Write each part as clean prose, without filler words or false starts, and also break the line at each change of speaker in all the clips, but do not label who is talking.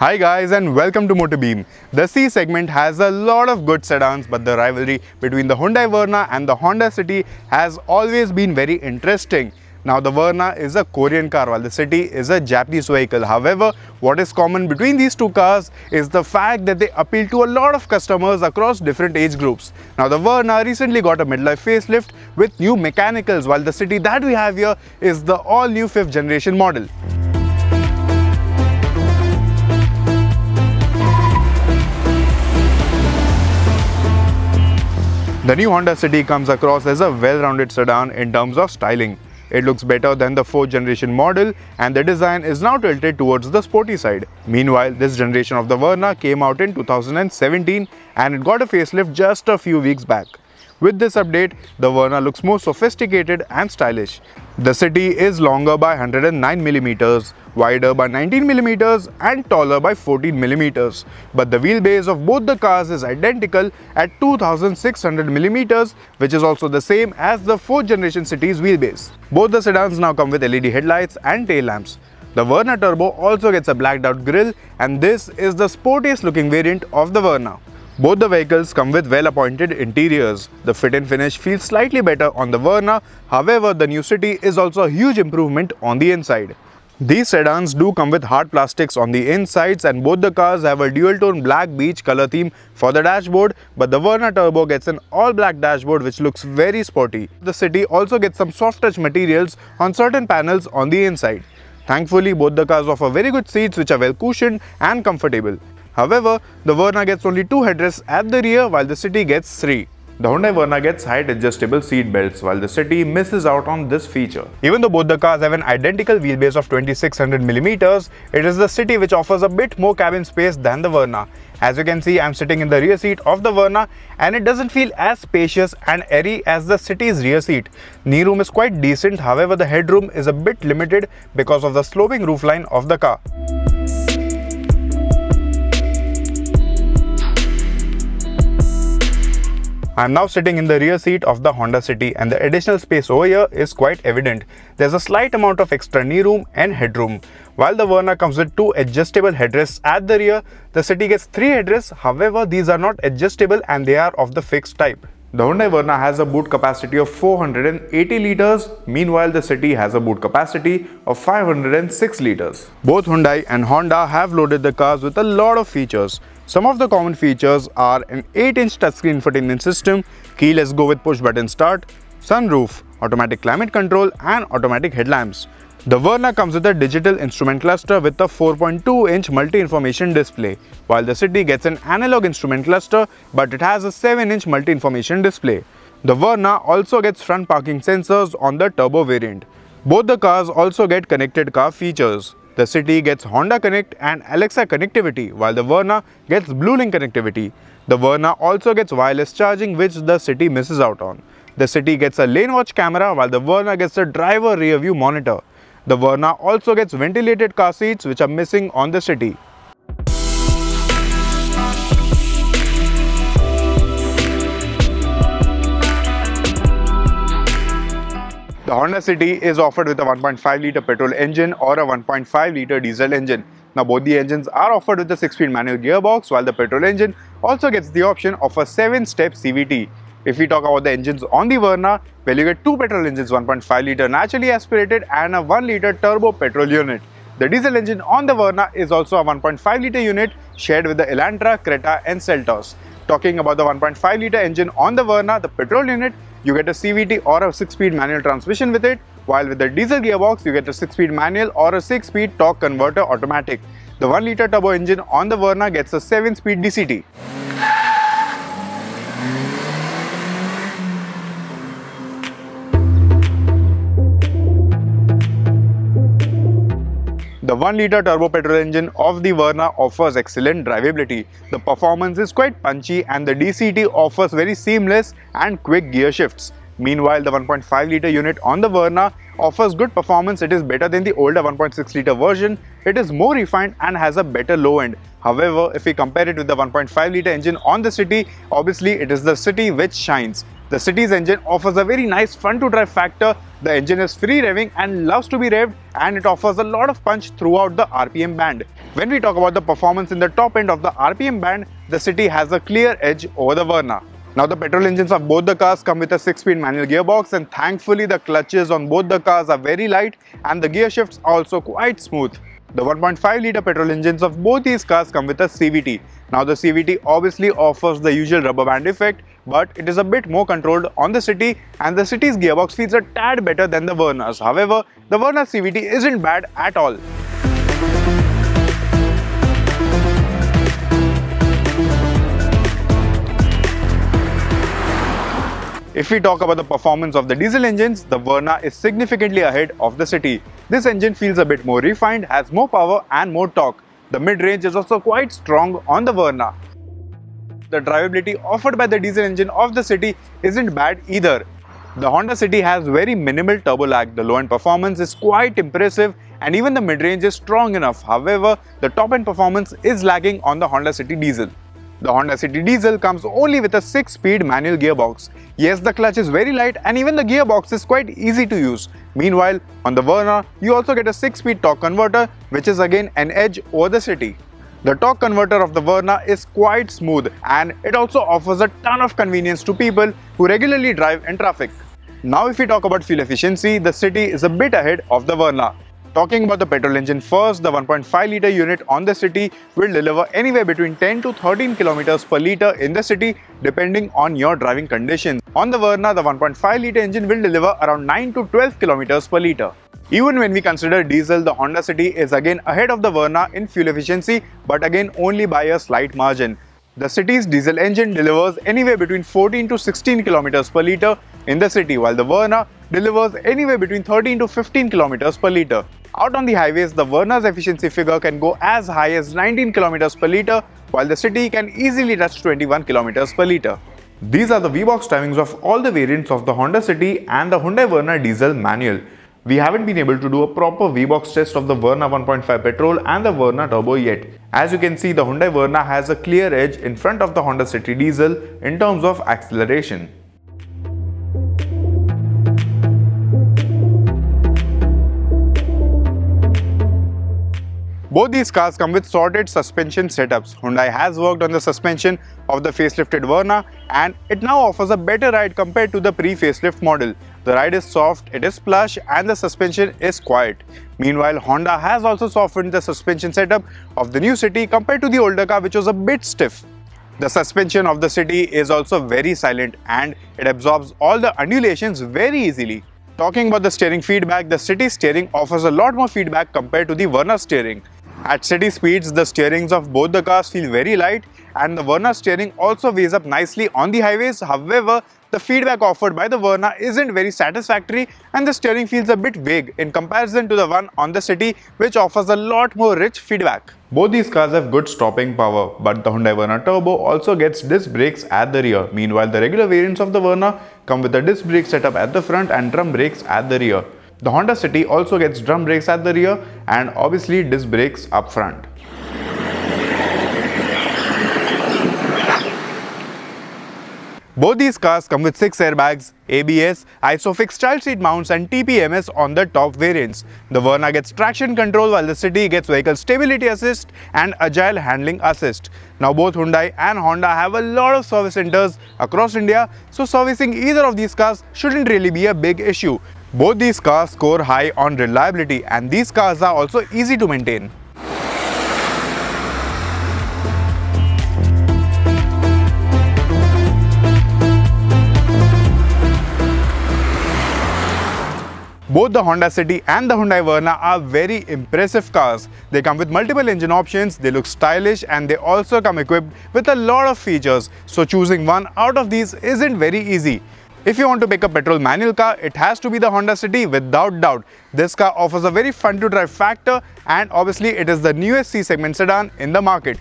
Hi guys and welcome to MotorBeam. The C segment has a lot of good sedans, but the rivalry between the Hyundai Verna and the Honda City has always been very interesting. Now the Verna is a Korean car while the City is a Japanese vehicle. However, what is common between these two cars is the fact that they appeal to a lot of customers across different age groups. Now the Verna recently got a midlife facelift with new mechanicals, while the City that we have here is the all-new 5th generation model. The new Honda City comes across as a well-rounded sedan in terms of styling. It looks better than the 4th generation model and the design is now tilted towards the sporty side. Meanwhile, this generation of the Verna came out in 2017 and it got a facelift just a few weeks back. With this update, the Verna looks more sophisticated and stylish. The City is longer by 109mm, wider by 19mm and taller by 14mm. But the wheelbase of both the cars is identical at 2600mm, which is also the same as the 4th generation City's wheelbase. Both the sedans now come with LED headlights and tail lamps. The Verna Turbo also gets a blacked out grille, and this is the sportiest looking variant of the Verna. Both the vehicles come with well-appointed interiors. The fit and finish feels slightly better on the Verna, however the new City is also a huge improvement on the inside. These sedans do come with hard plastics on the insides and both the cars have a dual-tone black beige color theme for the dashboard, but the Verna Turbo gets an all-black dashboard which looks very sporty. The City also gets some soft touch materials on certain panels on the inside. Thankfully, both the cars offer very good seats which are well cushioned and comfortable. However, the Verna gets only 2 headrests at the rear while the City gets 3. The Hyundai Verna gets height adjustable seat belts while the City misses out on this feature. Even though both the cars have an identical wheelbase of 2600mm, it is the City which offers a bit more cabin space than the Verna. As you can see, I am sitting in the rear seat of the Verna and it doesn't feel as spacious and airy as the City's rear seat. Knee room is quite decent, however the headroom is a bit limited because of the sloping roofline of the car. I am now sitting in the rear seat of the Honda City and the additional space over here is quite evident. There's a slight amount of extra knee room and headroom. While the Verna comes with 2 adjustable headrests at the rear, the City gets 3 headrests, however these are not adjustable and they are of the fixed type. The Hyundai Verna has a boot capacity of 480 litres, meanwhile the City has a boot capacity of 506 litres. Both Hyundai and Honda have loaded the cars with a lot of features. Some of the common features are an 8-inch touchscreen infotainment system, keyless go with push button start, sunroof, automatic climate control and automatic headlamps. The Verna comes with a digital instrument cluster with a 4.2-inch multi-information display, while the City gets an analog instrument cluster but it has a 7-inch multi-information display. The Verna also gets front parking sensors on the turbo variant. Both the cars also get connected car features. The City gets Honda Connect and Alexa connectivity, while the Verna gets BlueLink connectivity. The Verna also gets wireless charging, which the City misses out on. The City gets a lane watch camera, while the Verna gets a driver rear view monitor. The Verna also gets ventilated car seats, which are missing on the City. The Honda City is offered with a 1.5-litre petrol engine or a 1.5-litre diesel engine. Now both the engines are offered with a 6-speed manual gearbox, while the petrol engine also gets the option of a 7-step CVT. If we talk about the engines on the Verna, well, you get 2 petrol engines, 1.5-litre naturally aspirated and a 1-litre turbo petrol unit. The diesel engine on the Verna is also a 1.5-litre unit shared with the Elantra, Creta and Seltos. Talking about the 1.5-litre engine on the Verna, the petrol unit, you get a CVT or a 6-speed manual transmission with it, while with the diesel gearbox, you get a 6-speed manual or a 6-speed torque converter automatic. The 1-litre turbo engine on the Verna gets a 7-speed DCT. The 1-litre turbo petrol engine of the Verna offers excellent drivability. The performance is quite punchy and the DCT offers very seamless and quick gear shifts. Meanwhile, the 1.5-litre unit on the Verna offers good performance. It is better than the older 1.6-litre version. It is more refined and has a better low end. However, if we compare it with the 1.5-litre engine on the City, obviously it is the City which shines. The City's engine offers a very nice fun-to-drive factor. The engine is free revving and loves to be revved, and it offers a lot of punch throughout the RPM band. When we talk about the performance in the top end of the RPM band, the City has a clear edge over the Verna. Now the petrol engines of both the cars come with a 6-speed manual gearbox, and thankfully the clutches on both the cars are very light and the gear shifts are also quite smooth. The 1.5-litre petrol engines of both these cars come with a CVT. Now the CVT obviously offers the usual rubber band effect, but it is a bit more controlled on the City, and the City's gearbox feels a tad better than the Verna's. However, the Verna CVT isn't bad at all. If we talk about the performance of the diesel engines, the Verna is significantly ahead of the City. This engine feels a bit more refined, has more power and more torque. The mid-range is also quite strong on the Verna. The drivability offered by the diesel engine of the City isn't bad either. The Honda City has very minimal turbo lag. The low-end performance is quite impressive and even the mid-range is strong enough. However, the top-end performance is lagging on the Honda City diesel. The Honda City diesel comes only with a 6-speed manual gearbox. Yes, the clutch is very light and even the gearbox is quite easy to use. Meanwhile, on the Verna, you also get a 6-speed torque converter, which is again an edge over the City. The torque converter of the Verna is quite smooth and it also offers a ton of convenience to people who regularly drive in traffic. Now if we talk about fuel efficiency, the City is a bit ahead of the Verna. Talking about the petrol engine first, the 1.5-litre unit on the City will deliver anywhere between 10 to 13 km per litre in the City depending on your driving conditions. On the Verna, the 1.5-litre engine will deliver around 9 to 12 km per litre. Even when we consider diesel, the Honda City is again ahead of the Verna in fuel efficiency, but again only by a slight margin. The City's diesel engine delivers anywhere between 14 to 16 km per litre in the City, while the Verna delivers anywhere between 13 to 15 km per litre. Out on the highways, the Verna's efficiency figure can go as high as 19 km per litre, while the City can easily touch 21 km per litre. These are the V-Box timings of all the variants of the Honda City and the Hyundai Verna diesel manual. We haven't been able to do a proper V-Box test of the Verna 1.5 petrol and the Verna turbo yet. As you can see, the Hyundai Verna has a clear edge in front of the Honda City diesel in terms of acceleration. Both these cars come with sorted suspension setups. Hyundai has worked on the suspension of the facelifted Verna and it now offers a better ride compared to the pre-facelift model. The ride is soft, it is plush and the suspension is quiet. Meanwhile, Honda has also softened the suspension setup of the new City compared to the older car, which was a bit stiff. The suspension of the City is also very silent and it absorbs all the undulations very easily. Talking about the steering feedback, the City steering offers a lot more feedback compared to the Verna steering. At city speeds, the steerings of both the cars feel very light and the Verna steering also weighs up nicely on the highways. However, the feedback offered by the Verna isn't very satisfactory and the steering feels a bit vague in comparison to the one on the City, which offers a lot more rich feedback. Both these cars have good stopping power, but the Hyundai Verna Turbo also gets disc brakes at the rear. Meanwhile, the regular variants of the Verna come with a disc brake setup at the front and drum brakes at the rear. The Honda City also gets drum brakes at the rear and obviously disc brakes up front. Both these cars come with 6 airbags, ABS, ISOFIX child seat mounts and TPMS on the top variants. The Verna gets traction control while the City gets vehicle stability assist and agile handling assist. Now both Hyundai and Honda have a lot of service centers across India, so servicing either of these cars shouldn't really be a big issue. Both these cars score high on reliability and these cars are also easy to maintain. Both the Honda City and the Hyundai Verna are very impressive cars. They come with multiple engine options, they look stylish and they also come equipped with a lot of features. So choosing one out of these isn't very easy. If you want to pick a petrol manual car, it has to be the Honda City without doubt. This car offers a very fun to drive factor and obviously it is the newest C-segment sedan in the market.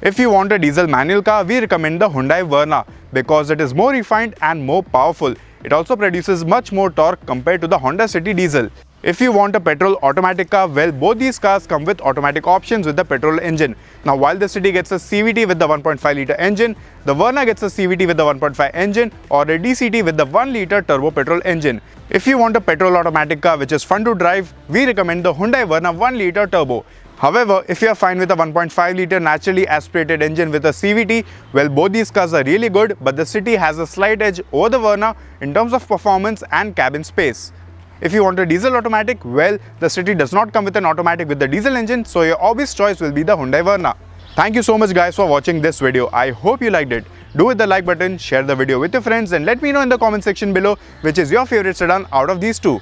If you want a diesel manual car, we recommend the Hyundai Verna because it is more refined and more powerful. It also produces much more torque compared to the Honda City diesel. If you want a petrol automatic car, well, both these cars come with automatic options with the petrol engine. Now, while the City gets a CVT with the 1.5 litre engine, the Verna gets a CVT with the 1.5 engine or a DCT with the 1 litre turbo petrol engine. If you want a petrol automatic car which is fun to drive, we recommend the Hyundai Verna 1 litre turbo. However, if you are fine with a 1.5 litre naturally aspirated engine with a CVT, well, both these cars are really good, but the City has a slight edge over the Verna in terms of performance and cabin space. If you want a diesel automatic, well, the City does not come with an automatic with the diesel engine, so your obvious choice will be the Hyundai Verna. Thank you so much guys for watching this video. I hope you liked it. Do hit the like button, share the video with your friends and let me know in the comment section below which is your favorite sedan out of these two.